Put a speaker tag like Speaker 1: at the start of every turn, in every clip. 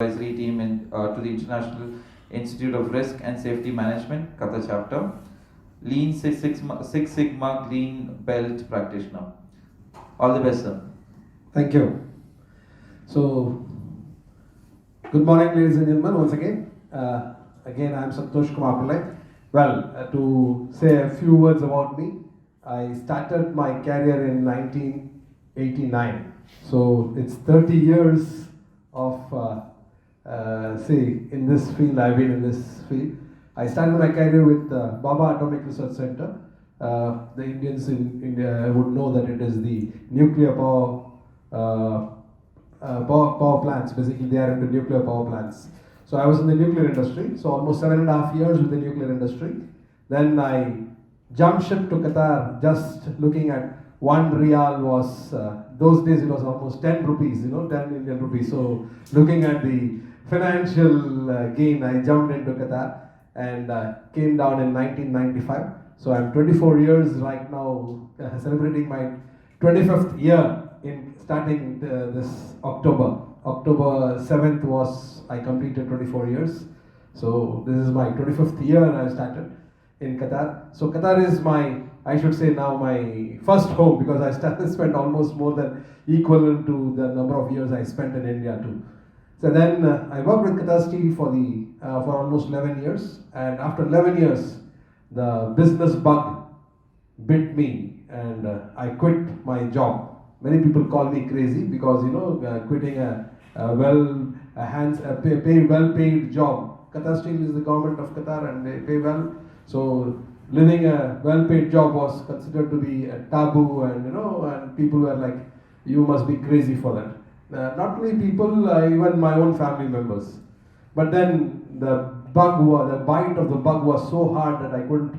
Speaker 1: Advisory team to the International Institute of Risk and Safety Management, Qatar chapter, Lean Six Sigma Green Belt practitioner. All the best, sir.
Speaker 2: Thank you. So, good morning, ladies and gentlemen, once again. Again, I am Santosh Kumar Pillai. Well, to say a few words about me, I started my career in 1989. So, it's 30 years of in this field. I've been in this field. I started my career with Baba Atomic Research Center. The Indians in India would know that it is the nuclear power plants. Basically, they are into nuclear power plants. So I was in the nuclear industry. So almost 7.5 years with the nuclear industry. Then I jumped ship to Qatar. Just looking at 1 riyal was those days it was almost 10 rupees. 10 Indian rupees. So looking at the financial gain, I jumped into Qatar and came down in 1995. So I'm 24 years right now, celebrating my 25th year in starting this October. October 7th was I completed 24 years. So this is my 25th year I started in Qatar. So Qatar is I should say now my first home, because I spent almost more than equivalent to the number of years I spent in India too. So then I worked with Qatar Steel for almost 11 years, and after 11 years, the business bug bit me, and I quit my job. Many people call me crazy because quitting a well-paid job. Qatar Steel is the government of Qatar, and they pay well. So living a well-paid job was considered to be a taboo, and people were like, "You must be crazy for that." Not only people, even my own family members. But then the bite of the bug was so hard that I couldn't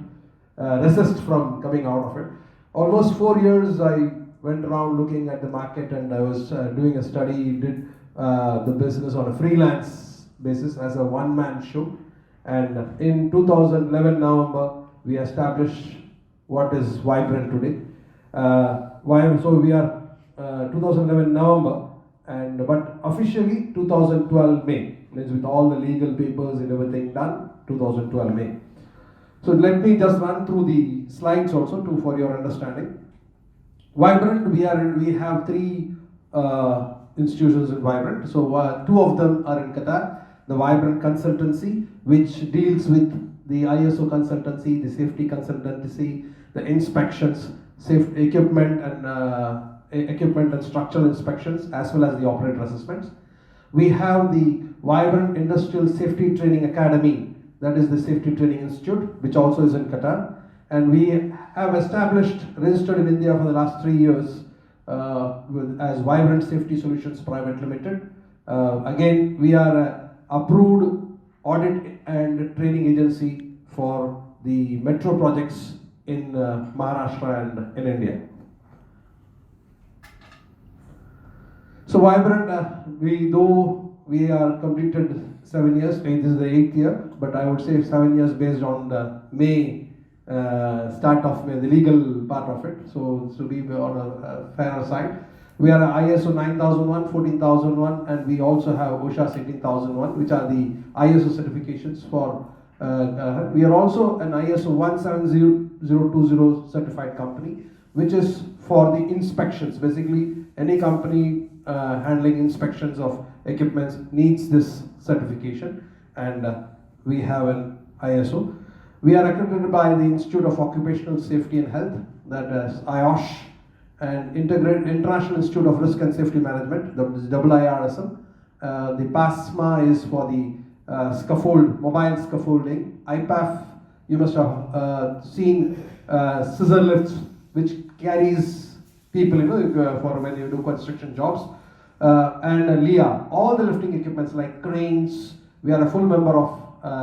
Speaker 2: resist from coming out of it. Almost 4 years I went around looking at the market, and I was doing a study, did the business on a freelance basis as a one-man show. And in 2011 November, we established what is Vibrant today. So we are 2011 November, but officially 2012 May, means with all the legal papers and everything done, 2012 May. So let me just run through the slides also for your understanding. Vibrant, we have 3 institutions in Vibrant. So 2 of them are in Qatar. The Vibrant Consultancy, which deals with the ISO consultancy, the safety consultancy, the inspections, safe equipment and structural inspections, as well as the operator assessments. We have the Vibrant Industrial Safety Training Academy, that is the Safety Training Institute, which also is in Qatar. And we have registered in India for the last 3 years as Vibrant Safety Solutions Private Limited. Again, we are an approved audit and training agency for the metro projects in Maharashtra and in India. So Vibrant, we are completed 7 years, this is the 8th year, but I would say 7 years based on the start of the legal part of it, so to be on a fairer side. We are ISO 9001, 14001, and we also have OSHA 17001, which are the ISO certifications for. We are also an ISO 17020 certified company, which is for the inspections. Basically, any company handling inspections of equipments needs this certification, and we have an ISO. We are accredited by the Institute of Occupational Safety and Health, that is IOSH, and International Institute of Risk and Safety Management, that is IIRSM. The PASMA is for the mobile scaffolding. IPAF, you must have seen scissor lifts, which carries people, for when you do construction jobs. And LIA, all the lifting equipments like cranes. We are a full member of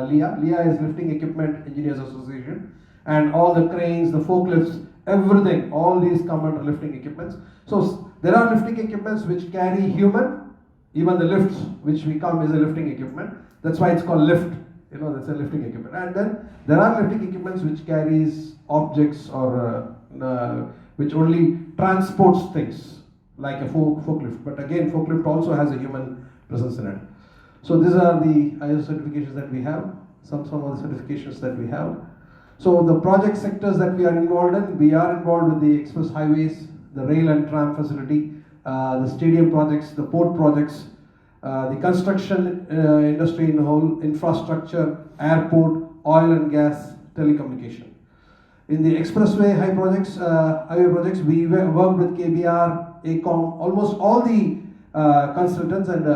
Speaker 2: LIA. LIA is Lifting Equipment Engineers Association, and all the cranes, the forklifts, everything, all these come under lifting equipments. So there are lifting equipments which carry human, even the lifts which we come is a lifting equipment. That's why it's called lift, that's a lifting equipment. And then there are lifting equipments which carries objects or which only transports things, like a forklift. But again, forklift also has a human presence in it. So these are the ISO certifications that we have, some of the certifications that we have. So the project sectors that we are involved in, we are involved with the express highways, the rail and tram facility, the stadium projects, the port projects, the construction industry in the whole, infrastructure, airport, oil and gas, telecommunication. In the expressway highway projects, we work with KBR, ACOM, almost all the consultants and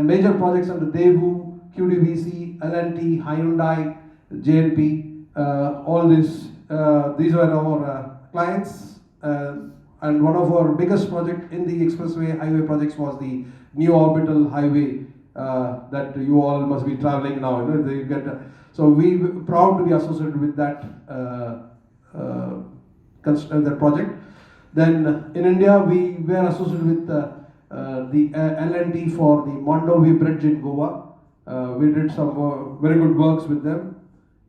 Speaker 2: major projects under Daewoo, QDVC, L&T, Hyundai, JNP, all these were our clients. And one of our biggest project in the expressway highway projects was the new orbital highway that you all must be traveling now. You know, they get, so we proud to be associated with that that project. Then in India, we were associated with the L&T for the Mondovi Bridge in Goa. We did some very good works with them.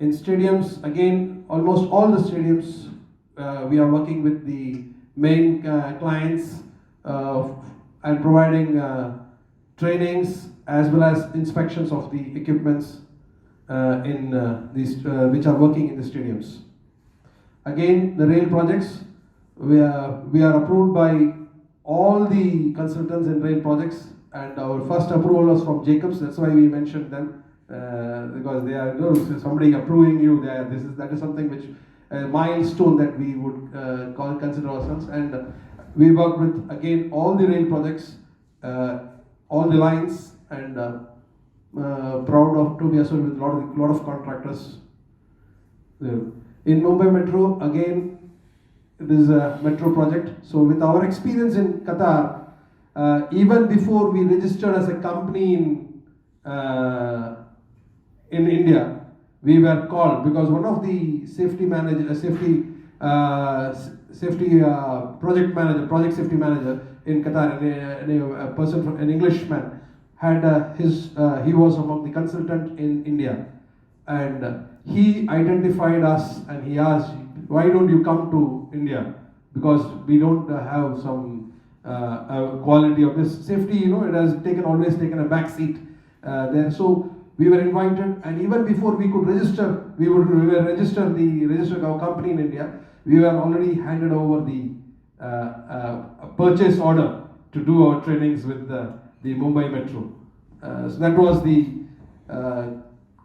Speaker 2: In stadiums, again, almost all the stadiums, we are working with the main clients and providing trainings as well as inspections of the equipments in these which are working in the stadiums. Again, the rail projects, we are approved by all the consultants in rail projects, and our first approval was from Jacobs. That's why we mentioned them, because they are, you know, somebody approving you. That is something which a milestone that we would consider ourselves. And we work with again all the rail projects, all the lines, and proud of to be associated with a lot of contractors. In Mumbai Metro, again, it is a metro project. So with our experience in Qatar, even before we registered as a company in India, we were called because one of the project safety manager in Qatar, a person from an Englishman, had he was among the consultant in India, and he identified us and he asked, why don't you come to India? Because we don't have some quality of this safety, you know, it has always taken a back seat there. So we were invited, and even before we could register, register our company in India, we were already handed over the purchase order to do our trainings with the Mumbai Metro. So that was the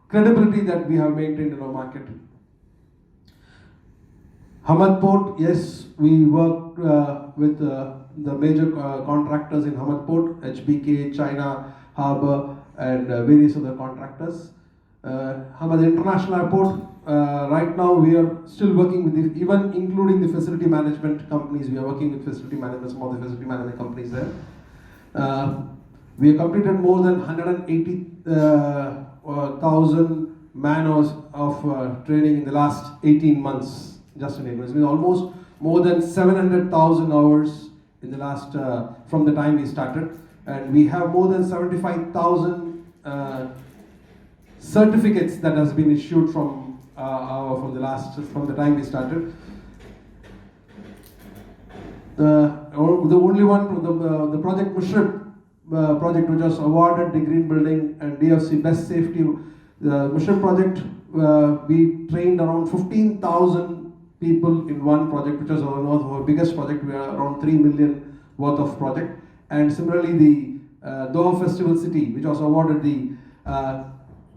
Speaker 2: credibility that we have maintained in our market. Hamad Port, yes, we worked with the major contractors in Hamad Port, HBK, China Harbour, and various other contractors. Hamad International Airport, right now we are still working with even including the facility management companies. We are working with some of the facility management companies there. We have completed more than 180,000 man-hours of training in the last 18 months, just in April. It's been almost more than 700,000 hours in the last, from the time we started. And we have more than 75,000 certificates that has been issued from the time we started. The only one, the project Mushrif project, which was awarded the Green Building and DFC Best Safety. The Mushrif project, we trained around 15,000 people in one project, which was our biggest project. We are around 3 million worth of project. And similarly, the Doha Festival City, which was awarded the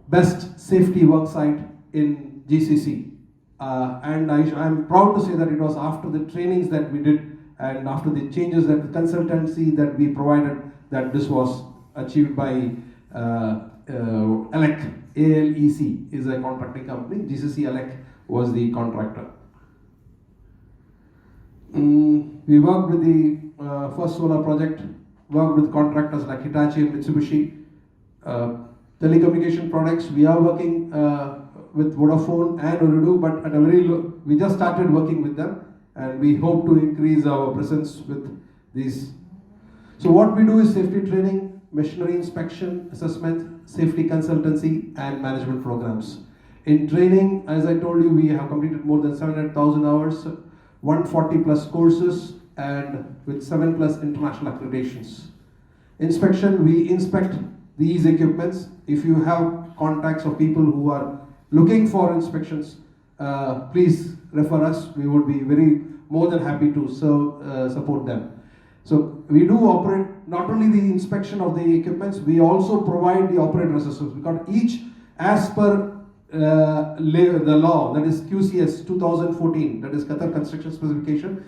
Speaker 2: Best Safety Work Site in GCC. And I'm proud to say that it was after the trainings that we did and after the changes that the consultancy that we provided that this was achieved by ALEC. ALEC is a contracting company. GCC ALEC was the contractor. We worked with the first solar project, worked with contractors like Hitachi and Mitsubishi. Telecommunication products, we are working with Vodafone and Ooredoo, but at a very low, we just started working with them, and we hope to increase our presence with these. So what we do is safety training, machinery inspection, assessment, safety consultancy, and management programs. In training, as I told you, we have completed more than 700,000 hours, 140 plus courses, and with 7 plus international accreditations. Inspection, we inspect these equipments. If you have contacts of people who are looking for inspections, please refer us. We would be very more than happy to support them. So we do operate not only the inspection of the equipments, we also provide the operator assistance, because each, as per the law, that is QCS 2014, that is Qatar Construction Specification,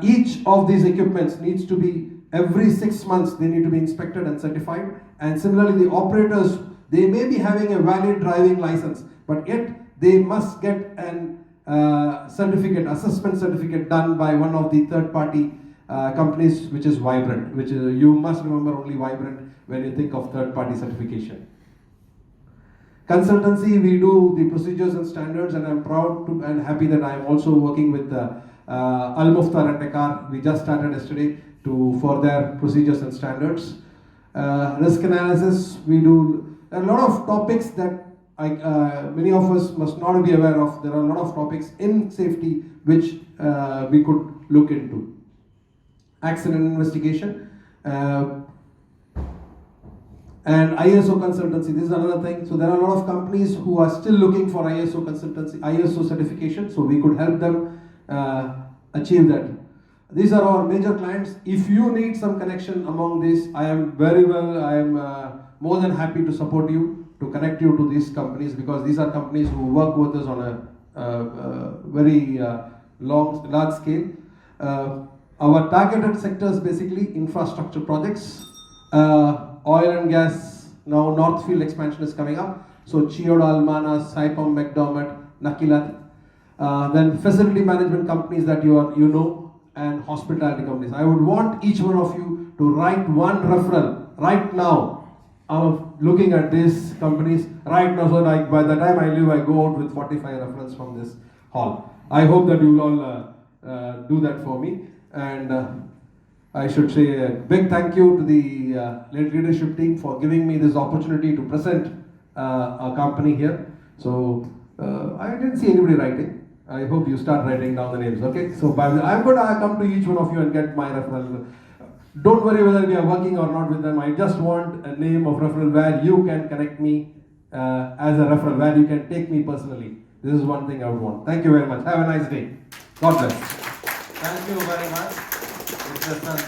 Speaker 2: each of these equipments needs to be, every 6 months they need to be inspected and certified. And similarly, the operators, they may be having a valid driving license, but yet they must get an assessment certificate done by one of the third party companies, which is Vibrant, which is, you must remember only Vibrant when you think of third party certification. Consultancy, we do the procedures and standards, and I'm proud to and happy that I am also working with Al Muftar and Dakar. We just started yesterday for their procedures and standards. Risk analysis, we do a lot of topics that many of us must not be aware of. There are a lot of topics in safety which we could look into. Accident investigation and ISO consultancy. This is another thing. So there are a lot of companies who are still looking for ISO consultancy, ISO certification. So we could help them achieve that. These are our major clients. If you need some connection among these, I am more than happy to support you, to connect you to these companies, because these are companies who work with us on a very large scale. Our targeted sectors, basically infrastructure projects, oil and gas. Now North Field expansion is coming up. So Chiyoda, Almana, Saipem, McDermott, Nakilat. Then facility management companies that you know, and hospitality companies. I would want each one of you to write one referral right now. I'm looking at these companies right now, so like by the time I leave, I go out with 45 referrals from this hall. I hope that you will all do that for me. And I should say a big thank you to the leadership team for giving me this opportunity to present our company here. So I didn't see anybody writing. I hope you start writing down the names, okay? So I'm going to come to each one of you and get my referral. Don't worry whether we are working or not with them. I just want a name of referral where you can connect me as a referral, where you can take me personally. This is one thing I would want. Thank you very much. Have a nice day. God bless.
Speaker 1: Thank you very much. Mr.